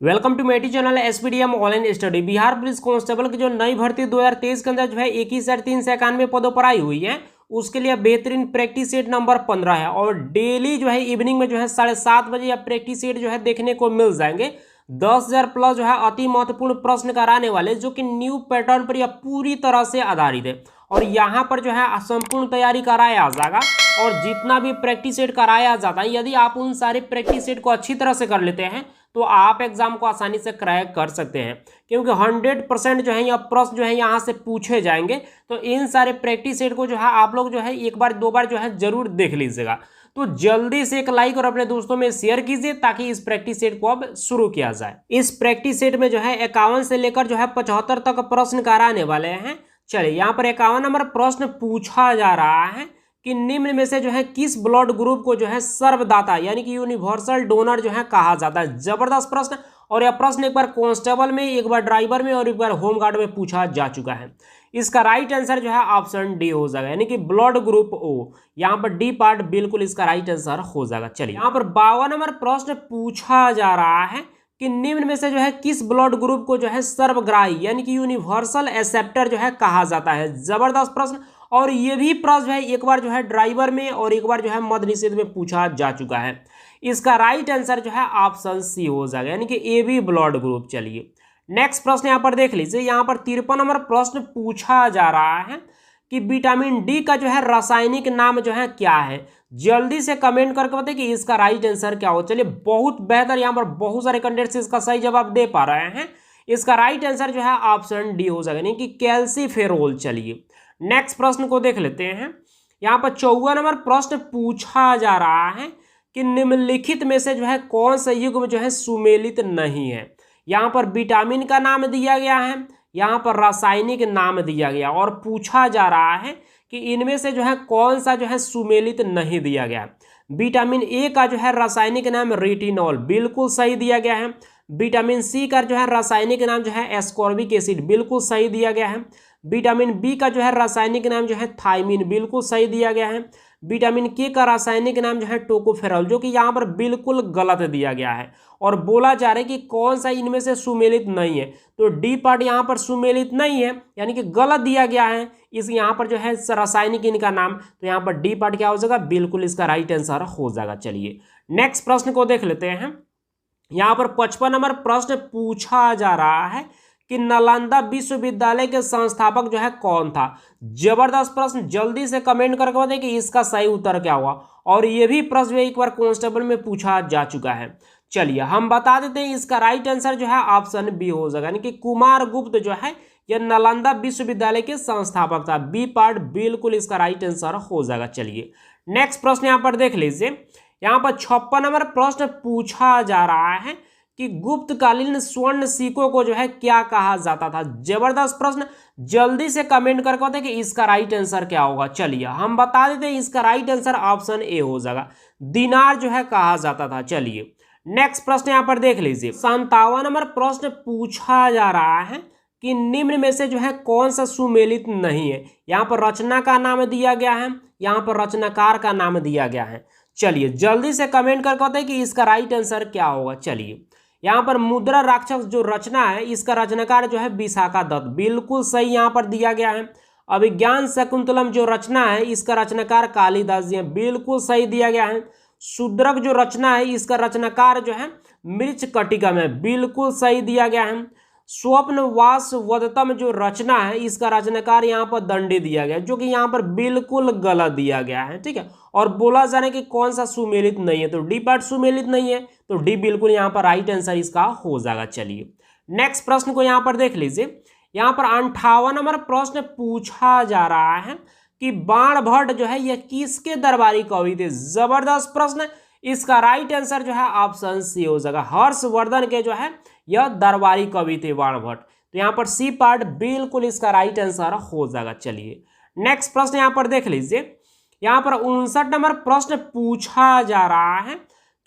Welcome to मेटी channel SPDM online study. Bihar police constable की जो नई भर्ती 2023 के अंदर जो है 21,391 पदों पर आई हुई है, उसके लिए बेहतरीन प्रैक्टिस सेट नंबर 15 है और डेली जो है इवनिंग में जो है 7:30 बजे या प्रैक्टिस सेट जो है देखने को मिल जाएंगे। 10,000 प्लस जो है अति महत्वपूर्ण प्रश्न कराने वाले जो कि न्यू पैटर्न पर या पूरी तरह से आधारित है और यहाँ पर जो है संपूर्ण तैयारी कराया जाएगा और जितना भी प्रैक्टिस सेट कराया जाता है यदि आप उन सारे प्रैक्टिस सेट को अच्छी तरह से कर लेते हैं तो आप एग्जाम को आसानी से क्रैक कर सकते हैं, क्योंकि 100% जो है या प्रश्न जो है यहाँ से पूछे जाएंगे। तो इन सारे प्रैक्टिस सेट को जो है आप लोग जो है एक बार दो बार जो है जरूर देख लीजिएगा। तो जल्दी से एक लाइक और अपने दोस्तों में शेयर कीजिए ताकि इस प्रैक्टिस सेट को अब शुरू किया जाए। इस प्रैक्टिस सेट में जो है 51 से लेकर जो है 75 तक प्रश्न कराने वाले हैं। चलिए यहाँ पर 51 नंबर प्रश्न पूछा जा रहा है कि निम्न में से जो है किस ब्लड ग्रुप को जो है सर्वदाता यानी कि यूनिवर्सल डोनर जो है कहा जाता है। जबरदस्त प्रश्न, और यह प्रश्न एक बार कांस्टेबल में, एक बार ड्राइवर में और एक बार होमगार्ड में पूछा जा चुका है। इसका राइट आंसर जो है ऑप्शन डी हो जाएगा, यानी कि ब्लड ग्रुप ओ। यहाँ पर डी पार्ट बिल्कुल इसका राइट आंसर हो जाएगा। चलिए यहाँ पर 52 नंबर प्रश्न पूछा जा रहा है कि निम्न में से जो है किस ब्लड ग्रुप को जो है सर्वग्राही यानी कि यूनिवर्सल एक्सेप्टर जो है कहा जाता है। जबरदस्त प्रश्न, और ये भी प्रश्न जो है एक बार जो है ड्राइवर में और एक बार जो है मद्य निषेध में पूछा जा चुका है। इसका राइट आंसर जो है ऑप्शन सी हो जाएगा, यानी कि ए बी ब्लड ग्रुप। चलिए नेक्स्ट प्रश्न यहाँ पर देख लीजिए। यहाँ पर 53 नंबर प्रश्न पूछा जा रहा है कि विटामिन डी का जो है रासायनिक नाम जो है क्या है। जल्दी से कमेंट करके बताइए कि इसका राइट आंसर क्या हो। चलिए बहुत बेहतर, यहाँ पर बहुत सारे कैंडिडेट्स इसका सही जवाब दे पा रहे हैं। इसका राइट आंसर जो है ऑप्शन डी हो जाएगा, यानी कि कैल्सीफेरोल। चलिए नेक्स्ट प्रश्न को देख लेते हैं। यहाँ पर 54 नंबर प्रश्न पूछा जा रहा है कि निम्नलिखित में से जो है कौन सा युग्म जो है सुमेलित नहीं है। यहाँ पर विटामिन का नाम दिया गया है, यहाँ पर रासायनिक नाम दिया गया और पूछा जा रहा है कि इनमें से जो है कौन सा जो है सुमेलित नहीं दिया गया। विटामिन ए का जो है रासायनिक नाम रेटिनॉल, बिल्कुल सही दिया गया है। विटामिन सी का जो है रासायनिक नाम जो है एस्कॉर्बिक एसिड, बिल्कुल सही दिया गया है। विटामिन बी का जो है रासायनिक नाम जो है थायमिन, बिल्कुल सही दिया गया है। विटामिन के का रासायनिक नाम जो है टोकोफेरॉल, जो कि यहाँ पर बिल्कुल गलत दिया गया है और बोला जा रहा है कि कौन सा इनमें से सुमेलित नहीं है। तो डी पार्ट यहाँ पर सुमेलित नहीं है, यानी कि गलत दिया गया है इस यहाँ पर जो है रासायनिक इनका नाम। तो यहाँ पर डी पार्ट क्या हो जाएगा, बिल्कुल इसका राइट आंसर हो जाएगा। चलिए नेक्स्ट प्रश्न को देख लेते हैं। यहाँ पर 55 नंबर प्रश्न पूछा जा रहा है कि नालंदा विश्वविद्यालय के संस्थापक जो है कौन था। जबरदस्त प्रश्न, जल्दी से कमेंट करके बताइए कि इसका सही उत्तर क्या हुआ। और ये भी प्रश्न एक बार कांस्टेबल में पूछा जा चुका है। चलिए हम बता देते हैं, इसका राइट आंसर जो है ऑप्शन बी हो जाएगा, यानी कि कुमार गुप्त जो है यह नालंदा विश्वविद्यालय के संस्थापक था। बी पार्ट बिल्कुल इसका राइट आंसर हो जाएगा। चलिए नेक्स्ट प्रश्न यहाँ पर देख लीजिए। यहाँ पर 56 नंबर प्रश्न पूछा जा रहा है कि गुप्तकालीन स्वर्ण सिक्कों को जो है क्या कहा जाता था। जबरदस्त प्रश्न, जल्दी से कमेंट करके बताएं कि इसका राइट आंसर क्या होगा। चलिए हम बता देते हैं, इसका राइट आंसर ऑप्शन ए हो जाएगा, दिनार जो है कहा जाता था। चलिए नेक्स्ट प्रश्न यहाँ पर देख लीजिए। 57 नंबर प्रश्न पूछा जा रहा है कि निम्न में से जो है कौन सा सुमेलित नहीं है। यहाँ पर रचना का नाम दिया गया है, यहाँ पर रचनाकार का नाम दिया गया है। चलिए जल्दी से कमेंट करके बताइए कि इसका राइट आंसर क्या होगा। चलिए यहाँ पर मुद्रा राक्षस जो रचना है इसका रचनाकार जो है विशाखा दत्त, बिल्कुल सही यहाँ पर दिया गया है। अभिज्ञान शकुंतलम जो रचना है इसका रचनाकार कालिदास जी हैं, बिल्कुल सही दिया गया है। शूद्रक जो रचना है इसका रचनाकार जो है मृच्छकटिकम है, बिल्कुल सही दिया गया है। स्वप्नवास वदतम जो रचना है इसका रचनाकार यहाँ पर दंडी दिया गया है, जो कि यहाँ पर बिल्कुल गलत दिया गया है। ठीक है, और बोला जा रहा है कि कौन सा सुमेलित नहीं है, तो डी पार्ट सुमेलित नहीं है, तो डी बिल्कुल यहाँ पर राइट आंसर इसका हो जाएगा। चलिए नेक्स्ट प्रश्न को यहाँ पर देख लीजिए। यहाँ पर 58 नंबर प्रश्न पूछा जा रहा है कि बाण भट्ट जो है यह किसके दरबारी कवि थे। जबरदस्त प्रश्न, इसका राइट आंसर जो है ऑप्शन सी हो जाएगा, हर्षवर्धन के जो है यह दरबारी कवि थे बाण भट्ट। तो यहाँ पर सी पार्ट बिल्कुल इसका राइट आंसर हो जाएगा। चलिए नेक्स्ट प्रश्न यहाँ पर देख लीजिए। यहाँ पर 59 नंबर प्रश्न पूछा जा रहा है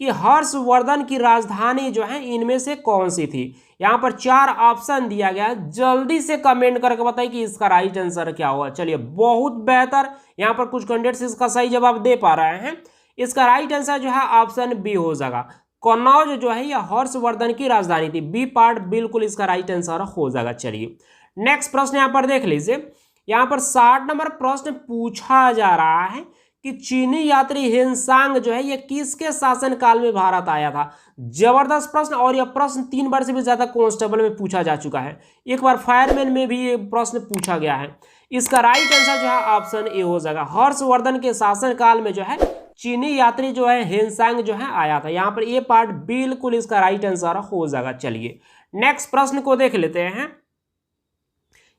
कि हर्षवर्धन की राजधानी जो है इनमें से कौन सी थी। यहाँ पर 4 ऑप्शन दिया गया है, जल्दी से कमेंट करके बताइए कि इसका राइट आंसर क्या होगा। चलिए बहुत बेहतर, यहाँ पर कुछ कैंडिडेट्स इसका सही जवाब दे पा रहे हैं। इसका राइट आंसर जो है ऑप्शन बी हो जाएगा, कन्नौज जो है यह हर्षवर्धन की राजधानी थी। बी पार्ट बिल्कुल इसका राइट आंसर हो जाएगा। चलिए नेक्स्ट प्रश्न यहाँ पर देख लीजिए। यहाँ पर 60 नंबर प्रश्न पूछा जा रहा है कि चीनी यात्री हेनसांग जो है यह किसके शासन काल में भारत आया था। जबरदस्त प्रश्न, और यह प्रश्न 3 बार से भी ज्यादा कांस्टेबल में पूछा जा चुका है, एक बार फायरमैन में भी ये प्रश्न पूछा गया है। इसका राइट आंसर जो है ऑप्शन ए हो जाएगा। हर्षवर्धन के शासन काल में जो है चीनी यात्री जो है हेनसांग जो है आया था। यहाँ पर ए पार्ट बिल्कुल इसका राइट आंसर हो जाएगा। चलिए नेक्स्ट प्रश्न को देख लेते हैं।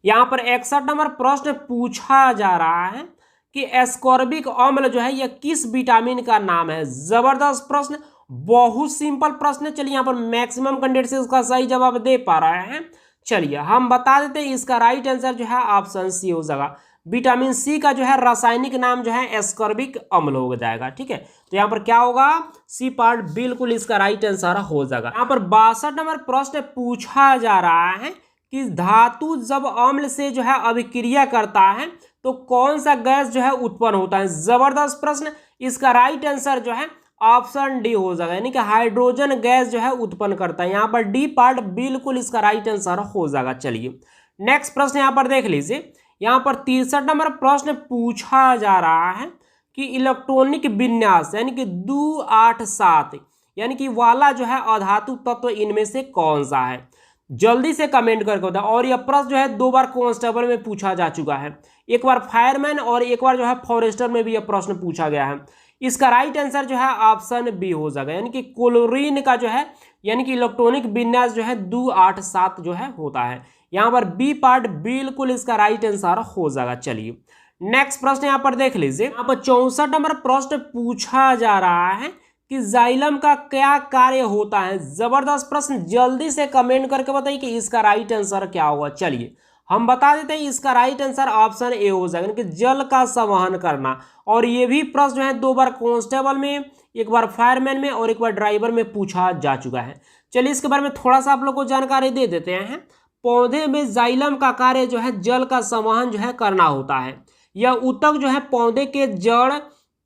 यहाँ पर 61 नंबर प्रश्न पूछा जा रहा है कि एस्कॉर्बिक अम्ल जो है यह किस विटामिन का नाम है। जबरदस्त प्रश्न, बहुत सिंपल प्रश्न। चलिए यहाँ पर मैक्सिमम कैंडिडेट से इसका सही जवाब दे पा रहे हैं। चलिए हम बता देते हैं इसका राइट आंसर जो है ऑप्शन सी हो जाएगा। विटामिन सी का जो है रासायनिक नाम जो है एस्कॉर्बिक अम्ल हो जाएगा। ठीक है, तो यहाँ पर क्या होगा, सी पार्ट बिल्कुल इसका राइट आंसर हो जाएगा। यहाँ पर 62 नंबर प्रश्न पूछा जा रहा है कि धातु जब अम्ल से जो है अभिक्रिया करता है तो कौन सा गैस जो है उत्पन्न होता है। जबरदस्त प्रश्न, इसका राइट आंसर जो है ऑप्शन डी हो जाएगा, यानी कि हाइड्रोजन गैस जो है उत्पन्न करता है। यहाँ पर डी पार्ट बिल्कुल इसका राइट आंसर हो जाएगा। चलिए नेक्स्ट प्रश्न यहाँ पर देख लीजिए। यहाँ पर 63 नंबर प्रश्न पूछा जा रहा है कि इलेक्ट्रॉनिक विन्यास यानी कि 287 यानी कि वाला जो है अधातु तत्व इनमें से कौन सा है। जल्दी से कमेंट करके बताओ। और यह प्रश्न जो है 2 बार कांस्टेबल में पूछा जा चुका है, एक बार फायरमैन और एक बार जो है फॉरेस्टर में भी यह प्रश्न पूछा गया है। इसका राइट आंसर जो है ऑप्शन बी हो जाएगा, यानी कि क्लोरीन का जो है यानी कि इलेक्ट्रॉनिक विन्यास जो है 287 जो है होता है। यहाँ पर बी पार्ट बिल्कुल इसका राइट आंसर हो जाएगा। चलिए नेक्स्ट प्रश्न यहाँ पर देख लीजिए। यहाँ पर 64 नंबर प्रश्न पूछा जा रहा है कि जाइलम का क्या कार्य होता है। जबरदस्त प्रश्न, जल्दी से कमेंट करके बताइए कि इसका राइट आंसर क्या होगा। चलिए हम बता देते हैं इसका राइट आंसर ऑप्शन ए हो जाएगा, यानी कि जल का संवहन करना। और ये भी प्रश्न जो है 2 बार कांस्टेबल में, एक बार फायरमैन में और एक बार ड्राइवर में पूछा जा चुका है। चलिए इसके बारे में थोड़ा सा आप लोग को जानकारी दे देते हैं। पौधे में जाइलम का कार्य जो है जल का संवहन जो है करना होता है। यह ऊतक जो है पौधे के जड़,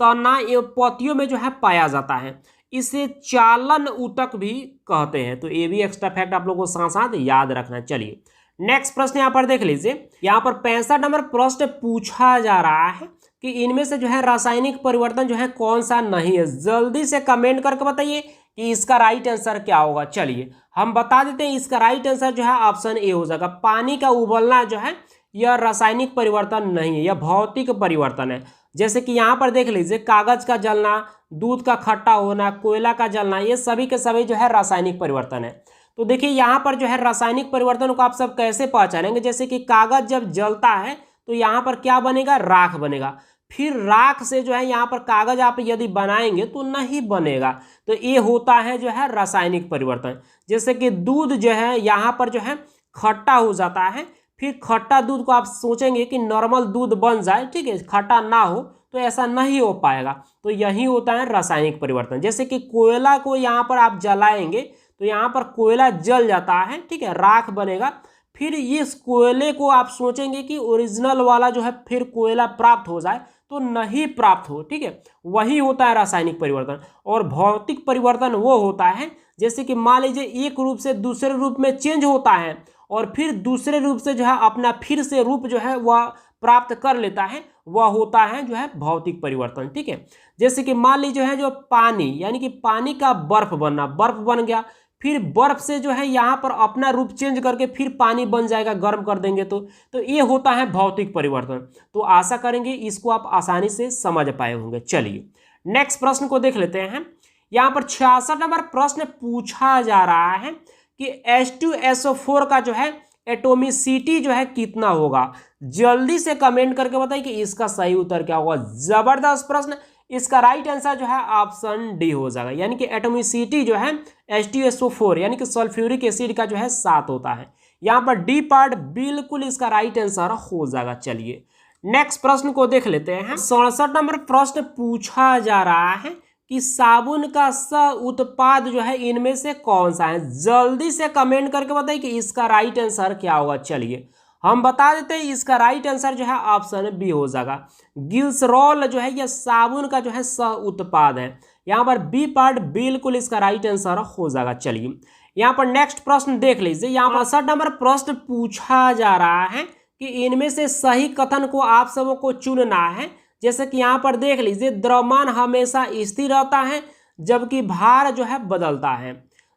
तना एवं पत्तियों में जो है पाया जाता है। इसे चालन ऊतक भी कहते हैं। तो ये भी एक्स्ट्रा फैक्ट आप लोगों को साथ साथ याद रखना है। चलिए नेक्स्ट प्रश्न यहाँ पर देख लीजिए। यहाँ पर 65 नंबर प्रश्न पूछा जा रहा है कि इनमें से जो है रासायनिक परिवर्तन जो है कौन सा नहीं है। जल्दी से कमेंट करके बताइए कि इसका राइट आंसर क्या होगा। चलिए हम बता देते हैं इसका राइट आंसर जो है ऑप्शन ए हो जाएगा। पानी का उबलना जो है यह रासायनिक परिवर्तन नहीं है, यह भौतिक परिवर्तन है। जैसे कि यहाँ पर देख लीजिए, कागज का जलना, दूध का खट्टा होना, कोयला का जलना, ये सभी के सभी जो है रासायनिक परिवर्तन है। तो देखिए यहाँ पर जो है रासायनिक परिवर्तन को आप सब कैसे पहचानेंगे। जैसे कि कागज जब जलता है तो यहाँ पर क्या बनेगा, राख बनेगा। फिर राख से जो है यहाँ पर कागज आप यदि बनाएंगे तो नहीं बनेगा। तो ये होता है जो है रासायनिक परिवर्तन। जैसे कि दूध जो है यहाँ पर जो है खट्टा हो जाता है, फिर खट्टा दूध को आप सोचेंगे कि नॉर्मल दूध बन जाए, ठीक है, खट्टा ना हो, तो ऐसा नहीं हो पाएगा। तो यही होता है रासायनिक परिवर्तन। जैसे कि कोयला को यहाँ पर आप जलाएंगे तो यहाँ पर कोयला जल जाता है, ठीक है, राख बनेगा। फिर इस कोयले को आप सोचेंगे कि ओरिजिनल वाला जो है फिर कोयला प्राप्त हो जाए, तो नहीं प्राप्त हो, ठीक है। वही होता है रासायनिक परिवर्तन। और भौतिक परिवर्तन वो होता है जैसे कि मान लीजिए एक रूप से दूसरे रूप में चेंज होता है और फिर दूसरे रूप से जो है अपना फिर से रूप जो है वह प्राप्त कर लेता है, वह होता है जो है भौतिक परिवर्तन, ठीक है। जैसे कि मान लीजिए है जो पानी, यानी कि पानी का बर्फ बनना, बर्फ बन गया, फिर बर्फ से जो है यहाँ पर अपना रूप चेंज करके फिर पानी बन जाएगा, गर्म कर देंगे तो ये होता है भौतिक परिवर्तन। तो आशा करेंगे इसको आप आसानी से समझ पाए होंगे। चलिए नेक्स्ट प्रश्न को देख लेते हैं। यहाँ पर 66 नंबर प्रश्न पूछा जा रहा है कि H2SO4 का जो है एटोमिसिटी जो है कितना होगा। जल्दी से कमेंट करके बताइए कि इसका सही उत्तर क्या होगा। जबरदस्त प्रश्न, इसका राइट आंसर जो है ऑप्शन डी हो जाएगा, यानी कि एटोमिसिटी जो है H2SO4 यानी कि सल्फ्यूरिक एसिड का जो है 7 होता है। यहाँ पर डी पार्ट बिल्कुल इसका राइट आंसर हो जाएगा। चलिए नेक्स्ट प्रश्न को देख लेते हैं। 67 नंबर प्रश्न पूछा जा रहा है कि साबुन का सह उत्पाद जो है इनमें से कौन सा है। जल्दी से कमेंट करके बताइए कि इसका राइट आंसर क्या होगा। चलिए हम बता देते हैं इसका राइट आंसर जो है ऑप्शन बी हो जाएगा। ग्लिसरॉल जो है यह साबुन का जो है सह उत्पाद है। यहाँ पर बी पार्ट बिल्कुल इसका राइट आंसर हो जाएगा। चलिए यहाँ पर नेक्स्ट प्रश्न देख लीजिए। यहाँ पर 68 नंबर प्रश्न पूछा जा रहा है कि इनमें से सही कथन को आप सबों को चुनना है। जैसे कि यहाँ पर देख लीजिए, द्रव्यमान हमेशा स्थिर रहता है जबकि भार जो है बदलता है।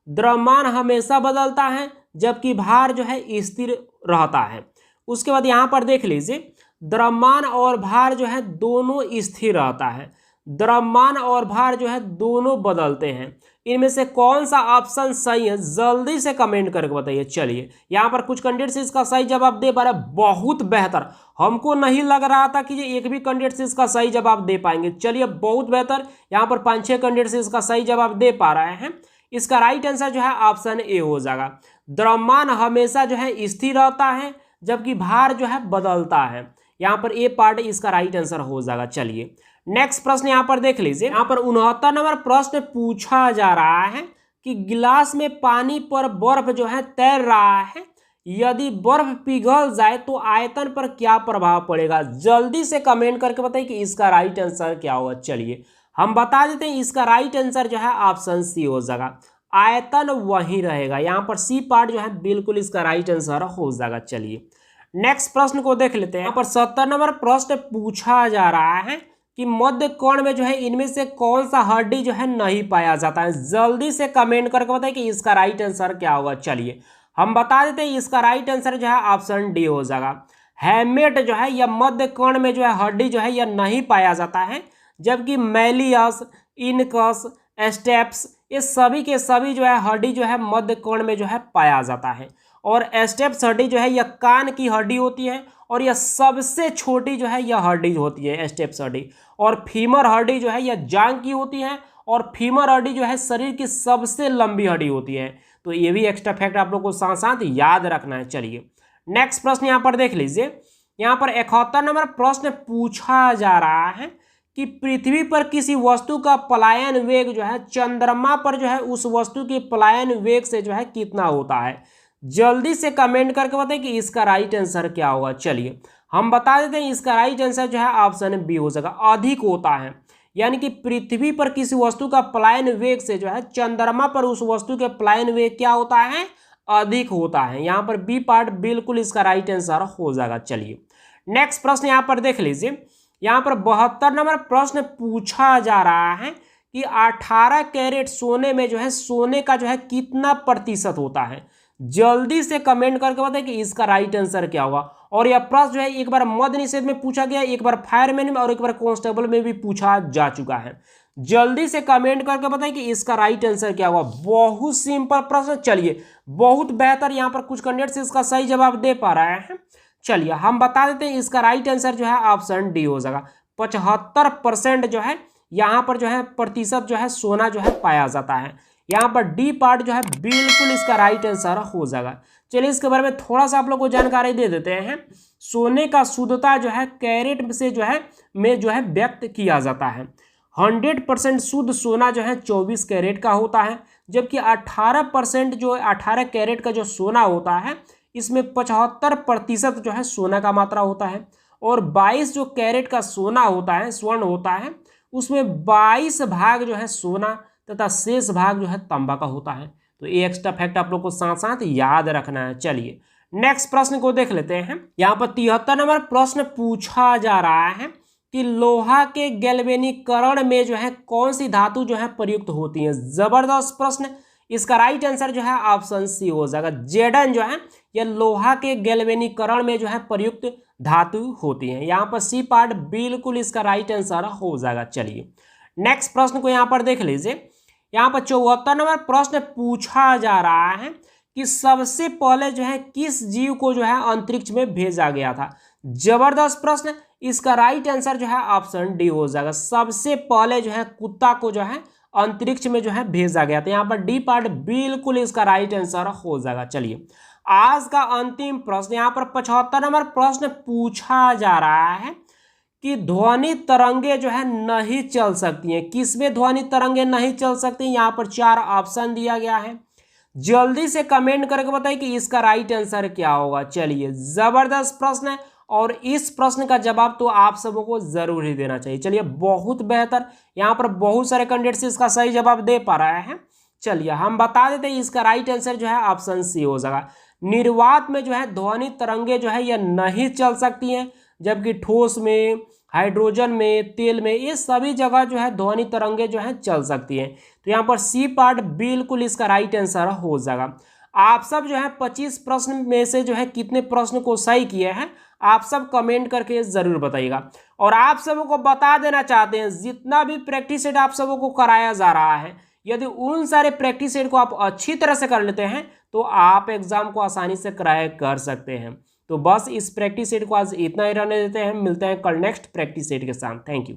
द्रव्यमान हमेशा बदलता है जबकि भार जो है स्थिर रहता है। उसके बाद यहाँ पर देख लीजिए, द्रव्यमान और भार जो है दोनों स्थिर रहता है, द्रव्यमान और भार जो है दोनों बदलते हैं। इनमें से कौन सा ऑप्शन सही है, जल्दी से कमेंट करके बताइए। चलिए यहाँ पर कुछ कैंडिडेट्स इसका सही जवाब दे पा रहे हैं, बहुत बेहतर। हमको नहीं लग रहा था कि ये एक भी कैंडिडेट्स इसका सही जवाब दे पाएंगे। चलिए बहुत बेहतर, यहाँ पर 5-6 कैंडिडेट्स इसका सही जवाब दे पा रहे हैं। इसका राइट आंसर जो है ऑप्शन ए हो जाएगा। द्रव्यमान हमेशा जो है स्थिर रहता है जबकि भार जो है बदलता है। यहाँ पर ए पार्ट इसका राइट आंसर हो जाएगा। चलिए नेक्स्ट प्रश्न यहाँ पर देख लीजिए। यहाँ पर 69 नंबर प्रश्न पूछा जा रहा है कि गिलास में पानी पर बर्फ जो है तैर रहा है, यदि बर्फ पिघल जाए तो आयतन पर क्या प्रभाव पड़ेगा। जल्दी से कमेंट करके बताइए कि इसका राइट आंसर क्या होगा। चलिए हम बता देते हैं, इसका राइट आंसर जो है ऑप्शन सी हो जाएगा, आयतन वही रहेगा। यहाँ पर सी पार्ट जो है बिल्कुल इसका राइट आंसर हो जाएगा। चलिए नेक्स्ट प्रश्न को देख लेते हैं। यहाँ पर 70 नंबर प्रश्न पूछा जा रहा है कि मध्य कोण में जो है इनमें से कौन सा हड्डी जो है नहीं पाया जाता है। जल्दी से कमेंट करके बताइए कि इसका राइट आंसर क्या होगा। चलिए हम बता देते हैं, इसका राइट आंसर जो है ऑप्शन डी हो जाएगा। हेमेट जो है या मध्य कोण में जो है हड्डी जो है यह नहीं पाया जाता है, जबकि मैलियस, इनकस, स्टेप्स ये सभी के सभी जो है हड्डी जो है मध्य कोण में जो है पाया जाता है। और स्टेप्स हड्डी जो है यह कान की हड्डी होती है और यह सबसे छोटी जो है यह हड्डी होती है स्टेप्स हड्डी। और फीमर हड्डी जो है यह जांघ की होती है और फीमर हड्डी जो है शरीर की सबसे लंबी हड्डी होती है। तो ये भी एक्स्ट्रा फैक्ट आप लोग को साथ साथ याद रखना है। चलिए नेक्स्ट प्रश्न यहाँ पर देख लीजिए। यहाँ पर 71 नंबर प्रश्न पूछा जा रहा है कि पृथ्वी पर किसी वस्तु का पलायन वेग जो है चंद्रमा पर जो है उस वस्तु के पलायन वेग से जो है कितना होता है। जल्दी से कमेंट करके बताएं कि इसका राइट आंसर क्या होगा। चलिए हम बता देते हैं, इसका राइट आंसर जो है ऑप्शन बी हो जाएगा, अधिक होता है। यानी कि पृथ्वी पर किसी वस्तु का पलायन वेग से जो है चंद्रमा पर उस वस्तु के पलायन वेग क्या होता है, अधिक होता है। यहाँ पर बी पार्ट बिल्कुल इसका राइट आंसर हो जाएगा। चलिए नेक्स्ट प्रश्न यहाँ पर देख लीजिए। यहाँ पर 72 नंबर प्रश्न पूछा जा रहा है कि 18 कैरेट सोने में जो है सोने का जो है कितना प्रतिशत होता है। जल्दी से कमेंट करके बताएं कि इसका राइट आंसर क्या होगा। और यह प्रश्न जो है एक बार मद्य निषेध में पूछा गया, एक बार फायरमैन में और एक बार कांस्टेबल में भी पूछा जा चुका है। जल्दी से कमेंट करके बताएं कि इसका राइट आंसर क्या होगा। बहुत सिंपल प्रश्न। चलिए बहुत बेहतर, यहाँ पर कुछ कैंडिडेट्स इसका सही जवाब दे पा रहे हैं। चलिए हम बता देते हैं, इसका राइट आंसर जो है ऑप्शन डी हो जाएगा। 75% जो है यहाँ पर जो है प्रतिशत जो है सोना जो है पाया जाता है। यहाँ पर डी पार्ट जो है बिल्कुल इसका राइट आंसर हो जाएगा। चलिए इसके बारे में थोड़ा सा आप लोग को जानकारी दे देते हैं। सोने का शुद्धता जो है कैरेट से जो है में जो है व्यक्त किया जाता है। 100% शुद्ध सोना जो है 24 कैरेट का होता है, जबकि 18% जो 18 कैरेट का जो सोना होता है इसमें 75% जो है सोना का मात्रा होता है। और 22 जो कैरेट का सोना होता है, स्वर्ण होता है, उसमें 22 भाग जो है सोना तथा शेष भाग जो है तांबा का होता है। तो ये एक्स्ट्रा फैक्ट आप लोग को साथ साथ याद रखना है। चलिए नेक्स्ट प्रश्न को देख लेते हैं। यहाँ पर 73 नंबर प्रश्न पूछा जा रहा है कि लोहा के गैल्वेनीकरण में जो है कौन सी धातु जो है प्रयुक्त होती है। जबरदस्त प्रश्न। इसका राइट आंसर जो है ऑप्शन सी हो जाएगा। जेडन जो है यह लोहा के गैल्वेनीकरण में जो है प्रयुक्त धातु होती है। यहाँ पर सी पार्ट बिल्कुल इसका राइट आंसर हो जाएगा। चलिए नेक्स्ट प्रश्न को यहाँ पर देख लीजिए। यहाँ पर 74 नंबर प्रश्न पूछा जा रहा है कि सबसे पहले जो है किस जीव को जो है अंतरिक्ष में भेजा गया था। जबरदस्त प्रश्न। इसका राइट आंसर जो है ऑप्शन डी हो जाएगा। सबसे पहले जो है कुत्ता को जो है अंतरिक्ष में जो है भेजा गया था। यहाँ पर डी पार्ट बिल्कुल इसका राइट आंसर हो जाएगा। चलिए आज का अंतिम प्रश्न, यहाँ पर 75 नंबर प्रश्न पूछा जा रहा है कि ध्वनि तरंगे जो है नहीं चल सकती हैं। किसमें ध्वनि तरंगे नहीं चल सकती? यहाँ पर 4 ऑप्शन दिया गया है। जल्दी से कमेंट करके बताइए कि इसका राइट आंसर क्या होगा। चलिए जबरदस्त प्रश्न है और इस प्रश्न का जवाब तो आप सबों को जरूर ही देना चाहिए। चलिए बहुत बेहतर, यहाँ पर बहुत सारे कैंडिडेट्स इसका सही जवाब दे पा रहे हैं। चलिए हम बता देते हैं, इसका राइट आंसर जो है ऑप्शन सी हो जाएगा। निर्वात में जो है ध्वनि तरंगे जो है यह नहीं चल सकती हैं, जबकि ठोस में, हाइड्रोजन में, तेल में, ये सभी जगह जो है ध्वनि तरंगे जो है चल सकती हैं। तो यहाँ पर सी पार्ट बिल्कुल इसका राइट आंसर हो जाएगा। आप सब जो है 25 प्रश्न में से जो है कितने प्रश्न को सही किए हैं आप सब कमेंट करके जरूर बताइएगा। और आप सबों को बता देना चाहते हैं, जितना भी प्रैक्टिस सेट आप सबों को कराया जा रहा है, यदि उन सारे प्रैक्टिस सेट को आप अच्छी तरह से कर लेते हैं तो आप एग्जाम को आसानी से क्रैक कर सकते हैं। तो बस इस प्रैक्टिस सेट को आज इतना ही रहने देते हैं, मिलते हैं कल नेक्स्ट प्रैक्टिस सेट के साथ। Thank you.